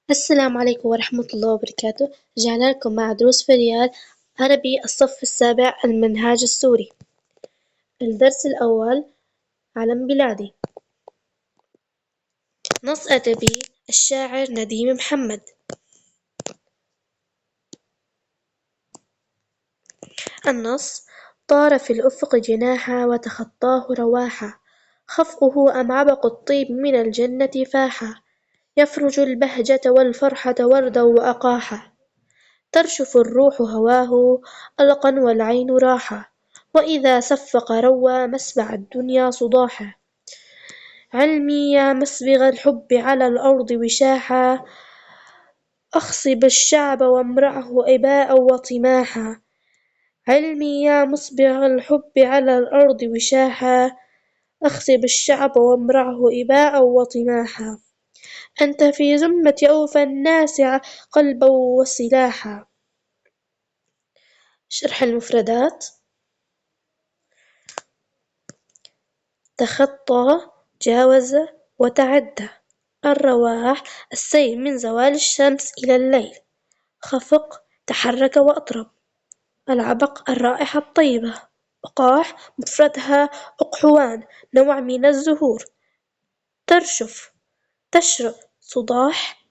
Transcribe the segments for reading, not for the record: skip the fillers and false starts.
السلام عليكم ورحمة الله وبركاته. رجعنا لكم مع دروس في ريال عربي الصف السابع المنهاج السوري. الدرس الأول: علم بلادي. نص أدبي الشاعر نديم محمد. النص: طار في الأفق جناحا وتخطاه رواحا، خفقه أم عبق الطيب من الجنة فاحا، يفرج البهجة والفرحة وردا وأقاحا، ترشف الروح هواه ألقا والعين راحة، وإذا صفق روى مسمع الدنيا صداحا. علمي يا مسبغ الحب على الأرض وشاحا، أخصب الشعب وامرعه إباء وطماحا. علمي يا مسبغ الحب على الأرض وشاحا، أخصب الشعب وامرعه إباء وطماحا. أنت في زمة أوفى الناس قلبا وسلاحا. شرح المفردات: تخطى، جاوز، وتعدى. الرواح: السير من زوال الشمس إلى الليل. خفق: تحرك وأطرب. العبق: الرائحة الطيبة. أقاح مفردها أقحوان، نوع من الزهور. ترشف، تشرب. صداح.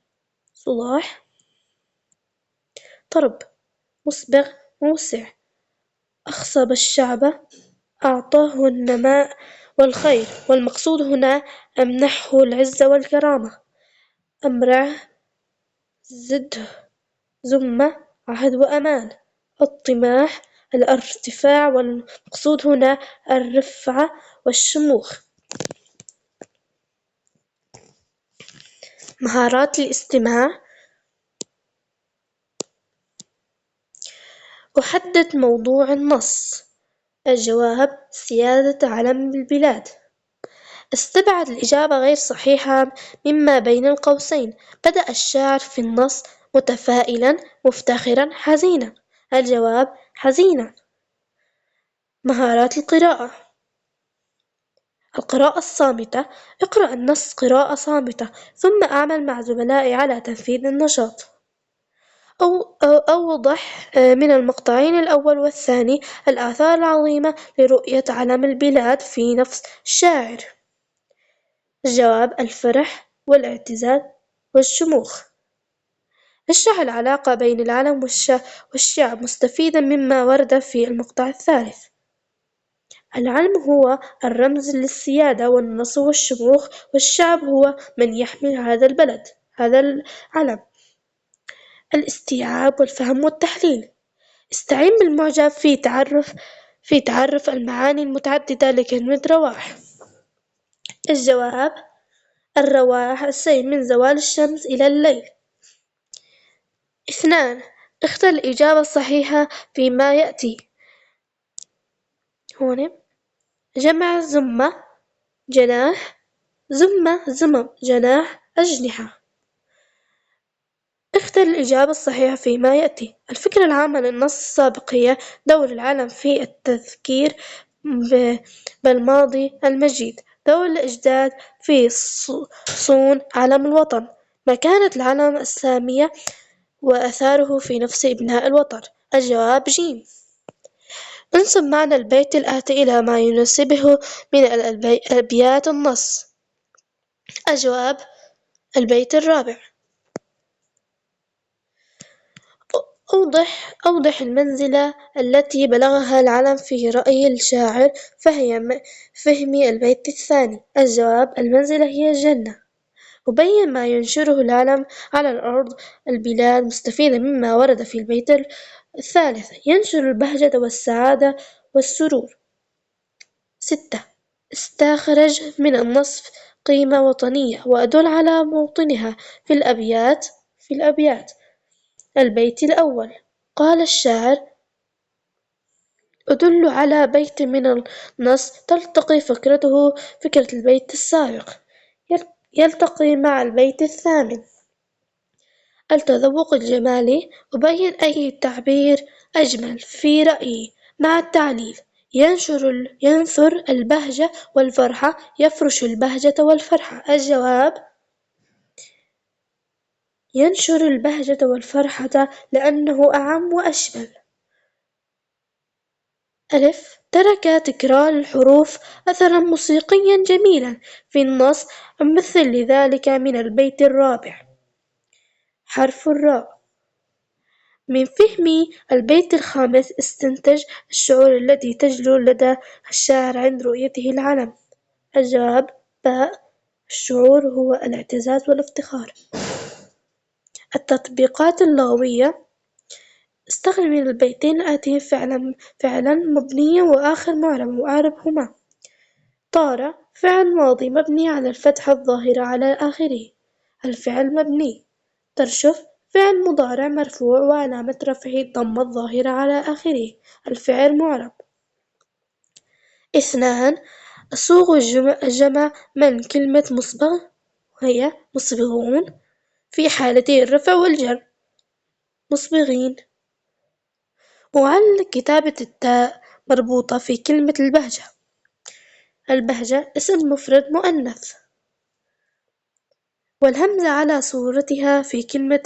طرب: مسبغ، موسع. أخصب الشعب، أعطاه النماء والخير، والمقصود هنا أمنحه العز والكرامة. أمرعه، زده، زمة، عهد وأمان. الطماح: الارتفاع، والمقصود هنا الرفعة والشموخ. مهارات الاستماع: أحدد موضوع النص. الجواب: سيادة علم البلاد. استبعد الإجابة غير صحيحة مما بين القوسين. بدأ الشاعر في النص متفائلا مفتخرا حزينا. الجواب: حزينا. مهارات القراءة: القراءة الصامتة: اقرأ النص قراءة صامتة ثم أعمل مع زملائي على تنفيذ النشاط. أوضح من المقطعين الأول والثاني الآثار العظيمة لرؤية علم البلاد في نفس الشاعر. الجواب: الفرح والاعتزاز والشموخ. اشرح العلاقة بين العلم والشعب مستفيدا مما ورد في المقطع الثالث. العلم هو الرمز للسيادة والنصر والشموخ، والشعب هو من يحمل هذا البلد، هذا العلم. الاستيعاب والفهم والتحليل: استعين بالمعجب في تعرف المعاني المتعددة لكلمة رواح. الجواب: الرواح السير من زوال الشمس إلى الليل. 2. اختر الإجابة الصحيحة فيما يأتي. هون جمع زمة، جناح، زمم، جناح، أجنحة. اختر الإجابة الصحيحة فيما يأتي. الفكرة العامة للنص السابق هي دور العلم في التذكير بالماضي المجيد. دور الأجداد في صون علم الوطن. مكانة العلم السامية وأثاره في نفس إبناء الوطن. الجواب: جيم. انسب معنى البيت الآتي إلى ما يناسبه من أبيات النص. الجواب: البيت الرابع. أوضح المنزلة التي بلغها العلم في رأي الشاعر، فهمي البيت الثاني. الجواب: المنزلة هي الجنة. وبين ما ينشره العلم على الأرض البلاد مستفيدا مما ورد في البيت الثالث، ينشر البهجة والسعادة والسرور. 6. استخرج من النص قيمة وطنية وأدل على موطنها في الأبيات. البيت الأول: قال الشاعر: أدل على بيت من النص تلتقي فكرة البيت السابق، يلتقي مع البيت الثامن. التذوق الجمالي: أبين أي تعبير أجمل في رأيي مع التعليل. ينثر البهجة والفرحة، يفرش البهجة والفرحة. الجواب: ينشر البهجة والفرحة لأنه أعم وأشمل. ألف ترك تكرار الحروف أثرا موسيقيا جميلا في النص مثل لذلك من البيت الرابع. حرف الراء. من فهم البيت الخامس استنتج الشعور الذي تجلو لدى الشاعر عند رؤيته العلم. الجواب باء، الشعور هو الاعتزاز والافتخار. التطبيقات اللغوية. استخدم من البيتين الآتيين فعلا مبنيا وآخر معرب وأعربهما. طار فعل ماضي مبني على الفتحة الظاهرة على آخره، الفعل مبني. ترشف فعل مضارع مرفوع وعلامة رفعه الضمة الظاهرة على آخره، الفعل معرب. اثنان أصوغ الجمع من كلمة مصبغ وهي مصبغون في حالتي الرفع والجر، مصبغين. وعلى كتابة التاء مربوطة في كلمة البهجة. البهجة اسم مفرد مؤنث، والهمزة على صورتها في كلمة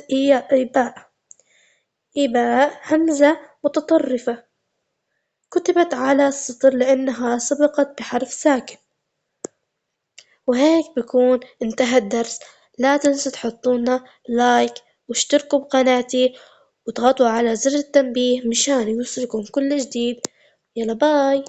إباء. إباء همزة متطرفة كتبت على السطر لأنها سبقت بحرف ساكن. وهيك بكون انتهى الدرس. لا تنسوا تحطولنا لايك واشتركوا بقناتي واضغطوا على زر التنبيه مشان يوصلكم كل جديد. يلا باي.